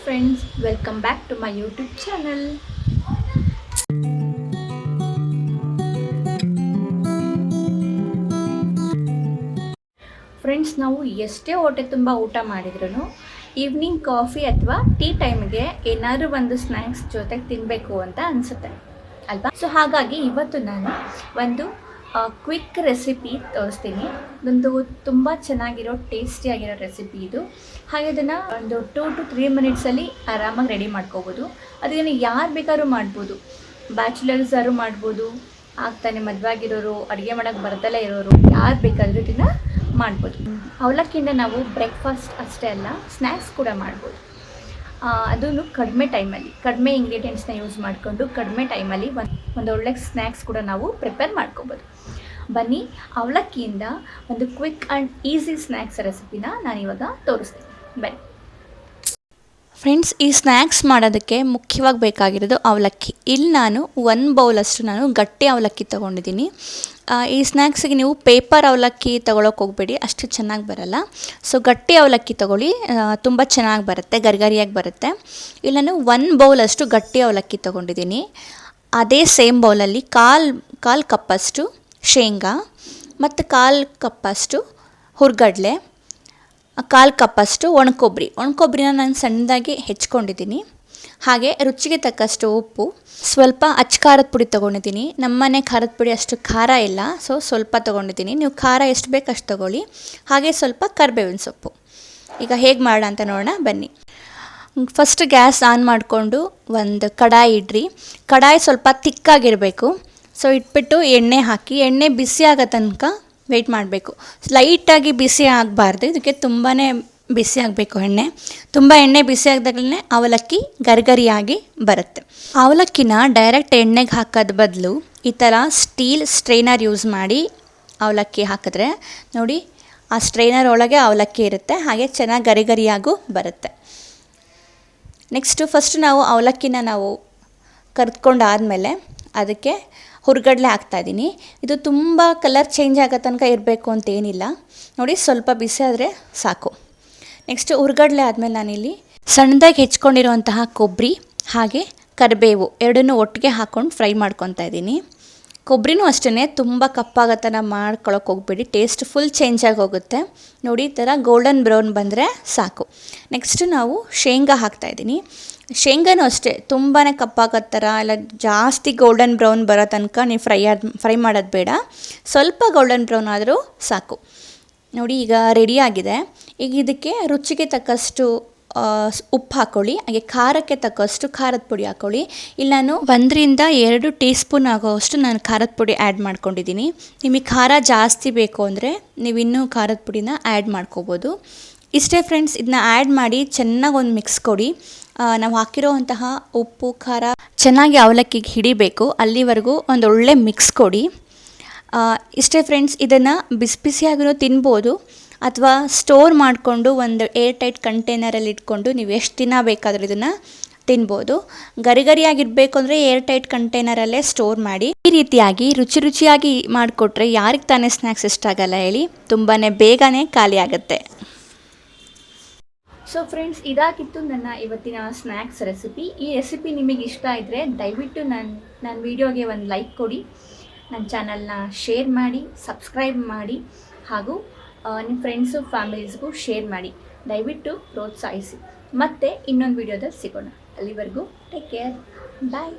friends, welcome back to my YouTube channel. Friends, ನಾವು ಎಷ್ಟೇ ಹೊಟ್ಟೆ ತುಂಬ ಊಟ ಮಾಡಿದ್ರೂ ಈವ್ನಿಂಗ್ ಕಾಫಿ ಅಥವಾ ಟೀ ಟೈಮ್ಗೆ ಏನಾದರೂ ಒಂದು ಸ್ನ್ಯಾಕ್ಸ್ ಜೊತೆಗೆ ತಿನ್ನಬೇಕು ಅಂತ ಅನಿಸುತ್ತೆ ಅಲ್ವಾ. ಸೊ ಹಾಗಾಗಿ ಇವತ್ತು ನಾನು ಒಂದು ಕ್ವಿಕ್ ರೆಸಿಪಿ ತೋರಿಸ್ತೀನಿ. ಒಂದು ತುಂಬ ಚೆನ್ನಾಗಿರೋ ಟೇಸ್ಟಿಯಾಗಿರೋ ರೆಸಿಪಿ ಇದು. ಹಾಗೆ ಅದನ್ನು ಒಂದು 2 to 3 ಮಿನಿಟ್ಸಲ್ಲಿ ಆರಾಮಾಗಿ ರೆಡಿ ಮಾಡ್ಕೋಬೋದು. ಅದನ್ನು ಯಾರು ಬೇಕಾದ್ರೂ ಮಾಡ್ಬೋದು. ಬ್ಯಾಚುಲರ್ಸಾರು ಮಾಡ್ಬೋದು, ಆಗ್ತಾನೆ ಮದುವೆ ಆಗಿರೋರು, ಅಡುಗೆ ಮಾಡೋಕ್ಕೆ ಬರ್ದಲೇ ಇರೋರು, ಯಾರು ಬೇಕಾದರೂ ಇದನ್ನು ಮಾಡ್ಬೋದು. ಅವಲಕ್ಕಿಯಿಂದ ನಾವು ಬ್ರೇಕ್ಫಾಸ್ಟ್ ಅಷ್ಟೇ ಅಲ್ಲ, ಸ್ನ್ಯಾಕ್ಸ್ ಕೂಡ ಮಾಡ್ಬೋದು. ಅದನ್ನು ಕಡಿಮೆ ಟೈಮಲ್ಲಿ, ಕಡಿಮೆ ಇಂಗ್ರೀಡಿಯೆಂಟ್ಸ್ನ ಯೂಸ್ ಮಾಡಿಕೊಂಡು ಕಡಿಮೆ ಟೈಮಲ್ಲಿ ಒಂದು ಒಳ್ಳೆ ಸ್ನ್ಯಾಕ್ಸ್ ಕೂಡ ನಾವು ಪ್ರಿಪೇರ್ ಮಾಡ್ಕೋಬೋದು. ಬನ್ನಿ, ಅವಲಕ್ಕಿಯಿಂದ ಒಂದು ಕ್ವಿಕ್ ಆ್ಯಂಡ್ ಈಸಿ ಸ್ನ್ಯಾಕ್ಸ್ ರೆಸಿಪಿನ ನಾನಿವಾಗ ತೋರಿಸ್ತೀನಿ. ಬನ್ನಿ ಫ್ರೆಂಡ್ಸ್, ಈ ಸ್ನ್ಯಾಕ್ಸ್ ಮಾಡೋದಕ್ಕೆ ಮುಖ್ಯವಾಗಿ ಬೇಕಾಗಿರೋದು ಅವಲಕ್ಕಿ. ಇಲ್ಲಿ ನಾನು 1 ಬೌಲಷ್ಟು ನಾನು ಗಟ್ಟಿ ಅವಲಕ್ಕಿ ತೊಗೊಂಡಿದ್ದೀನಿ. ಈ ಸ್ನ್ಯಾಕ್ಸಿಗೆ ನೀವು ಪೇಪರ್ ಅವಲಕ್ಕಿ ತೊಗೊಳಕ್ಕೆ ಹೋಗಬೇಡಿ, ಅಷ್ಟು ಚೆನ್ನಾಗಿ ಬರಲ್ಲ. ಸೊ ಗಟ್ಟಿ ಅವಲಕ್ಕಿ ತೊಗೊಳ್ಳಿ, ತುಂಬ ಚೆನ್ನಾಗಿ ಬರುತ್ತೆ, ಗರಿಗರಿಯಾಗಿ ಬರುತ್ತೆ. ಇಲ್ಲಿ ನಾನು 1 ಬೌಲಷ್ಟು ಗಟ್ಟಿ ಅವಲಕ್ಕಿ ತೊಗೊಂಡಿದ್ದೀನಿ. ಅದೇ ಸೇಮ್ ಬೌಲಲ್ಲಿ ಕಾಲು ಕಪ್ಪಷ್ಟು ಶೇಂಗಾ ಮತ್ತು 1/4 ಕಪ್ಪಷ್ಟು ಹುರ್ಗಡ್ಲೆ, 1/4 ಕಪ್ಪಷ್ಟು ಒಣಕೊಬ್ಬರಿನ ನಾನು ಸಣ್ಣದಾಗಿ ಹೆಚ್ಕೊಂಡಿದ್ದೀನಿ. ಹಾಗೆ ರುಚಿಗೆ ತಕ್ಕಷ್ಟು ಉಪ್ಪು, ಸ್ವಲ್ಪ ಅಚ್ಚ ಖಾರದ ಪುಡಿ ತೊಗೊಂಡಿದ್ದೀನಿ. ನಮ್ಮನೆ ಖಾರದ ಪುಡಿ ಅಷ್ಟು ಖಾರ ಇಲ್ಲ, ಸೊ ಸ್ವಲ್ಪ ತೊಗೊಂಡಿದ್ದೀನಿ. ನೀವು ಖಾರ ಎಷ್ಟು ಬೇಕು ಅಷ್ಟು ತೊಗೊಳ್ಳಿ. ಹಾಗೆ ಸ್ವಲ್ಪ ಕರಿಬೇವಿನ ಸೊಪ್ಪು. ಈಗ ಹೇಗೆ ಮಾಡೋಣ ಅಂತ ನೋಡೋಣ ಬನ್ನಿ. ಫಸ್ಟ್ ಗ್ಯಾಸ್ ಆನ್ ಮಾಡಿಕೊಂಡು ಒಂದು ಕಡಾಯಿ ಇಡ್ರಿ. ಕಡಾಯಿ ಸ್ವಲ್ಪ ತಿಕ್ಕಾಗಿರಬೇಕು. ಸೊ ಇಟ್ಬಿಟ್ಟು ಎಣ್ಣೆ ಹಾಕಿ, ಎಣ್ಣೆ ಬಿಸಿ ಆಗೋ ತನಕ ವೆಯ್ಟ್ ಮಾಡಬೇಕು. ಲೈಟಾಗಿ ಬಿಸಿ ಆಗಬಾರ್ದು, ಇದಕ್ಕೆ ತುಂಬಾ ಬಿಸಿ ಆಗಬೇಕು ಎಣ್ಣೆ. ತುಂಬ ಎಣ್ಣೆ ಬಿಸಿ ಆಗದಾಗಲೇ ಅವಲಕ್ಕಿ ಗರಿಗರಿಯಾಗಿ ಬರುತ್ತೆ. ಅವಲಕ್ಕಿನ ಡೈರೆಕ್ಟ್ ಎಣ್ಣೆಗೆ ಹಾಕೋದು ಬದಲು ಈ ಥರ ಸ್ಟೀಲ್ ಸ್ಟ್ರೈನರ್ ಯೂಸ್ ಮಾಡಿ ಅವಲಕ್ಕಿ ಹಾಕಿದ್ರೆ ನೋಡಿ, ಆ ಸ್ಟ್ರೈನರ್ ಒಳಗೆ ಅವಲಕ್ಕಿ ಇರುತ್ತೆ, ಹಾಗೆ ಚೆನ್ನಾಗಿ ಗರಿಗರಿಯಾಗೂ ಬರುತ್ತೆ. ಫಸ್ಟು ನಾವು ಅವಲಕ್ಕಿನ ಕರೆದುಕೊಂಡಾದಮೇಲೆ ಅದಕ್ಕೆ ಹುರ್ಗಡ್ಲೆ ಹಾಕ್ತಾಯಿದ್ದೀನಿ. ಇದು ತುಂಬ ಕಲರ್ ಚೇಂಜ್ ಆಗೋ ತನಕ ಇರಬೇಕು ಅಂತೇನಿಲ್ಲ, ನೋಡಿ ಸ್ವಲ್ಪ ಬಿಸಿ ಆದರೆ ಸಾಕು. ಹುರ್ಗಡ್ಲೆ ಆದಮೇಲೆ ನಾನಿಲ್ಲಿ ಸಣ್ಣದಾಗಿ ಹೆಚ್ಕೊಂಡಿರುವಂತಹ ಕೊಬ್ಬರಿ ಹಾಗೆ ಕರಿಬೇವು ಎರಡನ್ನೂ ಒಟ್ಟಿಗೆ ಹಾಕ್ಕೊಂಡು ಫ್ರೈ ಮಾಡ್ಕೊತಾ ಇದ್ದೀನಿ. ಕೊಬ್ಬರಿನೂ ಅಷ್ಟೇ ತುಂಬ ಕಪ್ಪಾಗೋ ಥರ ಮಾಡ್ಕೊಳಕ್ಕೆ ಹೋಗ್ಬೇಡಿ, ಟೇಸ್ಟ್ ಫುಲ್ ಚೇಂಜ್ ಆಗಿ ಹೋಗುತ್ತೆ. ನೋಡಿ, ಈ ಥರ ಗೋಲ್ಡನ್ ಬ್ರೌನ್ ಬಂದರೆ ಸಾಕು. ನಾವು ಶೇಂಗಾ ಹಾಕ್ತಾಯಿದ್ದೀನಿ. ಶೇಂಗಾನೂ ಅಷ್ಟೇ ತುಂಬಾ ಕಪ್ಪಾಗೋ ಥರ ಇಲ್ಲ, ಜಾಸ್ತಿ ಗೋಲ್ಡನ್ ಬ್ರೌನ್ ಬರೋ ತನಕ ನೀವು ಫ್ರೈ ಮಾಡೋದು ಬೇಡ, ಸ್ವಲ್ಪ ಗೋಲ್ಡನ್ ಬ್ರೌನ್ ಆದರೂ ಸಾಕು. ನೋಡಿ, ಈಗ ರೆಡಿಯಾಗಿದೆ. ಈಗ ಇದಕ್ಕೆ ರುಚಿಗೆ ತಕ್ಕಷ್ಟು ಉಪ್ಪು ಹಾಕ್ಕೊಳ್ಳಿ, ಹಾಗೆ ಖಾರಕ್ಕೆ ತಕ್ಕಷ್ಟು ಖಾರದ ಪುಡಿ ಹಾಕ್ಕೊಳ್ಳಿ. ಇಲ್ಲಿ ನಾನು 1 to 2 ಟೀ ಸ್ಪೂನ್ ಆಗೋವಷ್ಟು ನಾನು ಖಾರದ ಪುಡಿ ಆ್ಯಡ್ ಮಾಡ್ಕೊಂಡಿದ್ದೀನಿ. ನಿಮಗೆ ಖಾರ ಜಾಸ್ತಿ ಬೇಕು ಅಂದರೆ ನೀವು ಇನ್ನೂ ಖಾರದ ಪುಡಿನ ಆ್ಯಡ್ ಮಾಡ್ಕೋಬೋದು. ಇಷ್ಟೇ ಫ್ರೆಂಡ್ಸ್, ಇದನ್ನ ಆ್ಯಡ್ ಮಾಡಿ ಚೆನ್ನಾಗಿ ಒಂದು ಮಿಕ್ಸ್ ಕೊಡಿ. ನಾವು ಹಾಕಿರೋವಂತಹ ಉಪ್ಪು ಖಾರ ಚೆನ್ನಾಗಿ ಅವಲಕ್ಕಿಗೆ ಹಿಡಿಬೇಕು, ಅಲ್ಲಿವರೆಗೂ ಒಂದು ಒಳ್ಳೆ ಮಿಕ್ಸ್ ಕೊಡಿ. ಇಷ್ಟೇ ಫ್ರೆಂಡ್ಸ್, ಇದನ್ನು ಬಿಸಿಯಾಗೂ ತಿನ್ಬೋದು ಅಥವಾ ಸ್ಟೋರ್ ಮಾಡಿಕೊಂಡು ಒಂದು ಏರ್ ಟೈಟ್ ಕಂಟೈನರಲ್ಲಿ ಇಟ್ಕೊಂಡು ನೀವು ಎಷ್ಟು ದಿನ ಬೇಕಾದರೂ ಇದನ್ನು ತಿನ್ಬೋದು. ಗರಿಗರಿಯಾಗಿರಬೇಕು ಅಂದರೆ ಏರ್ ಟೈಟ್ ಕಂಟೈನರಲ್ಲೇ ಸ್ಟೋರ್ ಮಾಡಿ. ಈ ರೀತಿಯಾಗಿ ರುಚಿಯಾಗಿ ಮಾಡಿಕೊಟ್ರೆ ಯಾರಿಗೆ ತಾನೇ ಸ್ನ್ಯಾಕ್ಸ್ ಇಷ್ಟ ಆಗಲ್ಲ ಹೇಳಿ, ತುಂಬಾ ಬೇಗನೆ ಖಾಲಿ ಆಗುತ್ತೆ. ಸೊ ಫ್ರೆಂಡ್ಸ್, ಇದಾಗಿತ್ತು ನನ್ನ ಇವತ್ತಿನ ಸ್ನ್ಯಾಕ್ಸ್ ರೆಸಿಪಿ. ಈ ರೆಸಿಪಿ ನಿಮಗೆ ಇಷ್ಟ ಇದ್ದರೆ ದಯವಿಟ್ಟು ನನ್ನ ವಿಡಿಯೋಗೆ ಒಂದು ಲೈಕ್ ಕೊಡಿ, ನನ್ನ ಚಾನಲ್ನ ಶೇರ್ ಮಾಡಿ, ಸಬ್ಸ್ಕ್ರೈಬ್ ಮಾಡಿ, ಹಾಗೂ ನಿಮ್ಮ ಫ್ರೆಂಡ್ಸು ಫ್ಯಾಮಿಲೀಸ್ಗೂ ಶೇರ್ ಮಾಡಿ. ದಯವಿಟ್ಟು ಪ್ರೋತ್ಸಾಹಿಸಿ. ಮತ್ತೆ ಇನ್ನೊಂದು ವಿಡಿಯೋದಲ್ಲಿ ಸಿಗೋಣ. ಅಲ್ಲಿವರೆಗೂ ಟೇಕ್ ಕೇರ್, ಬಾಯ್.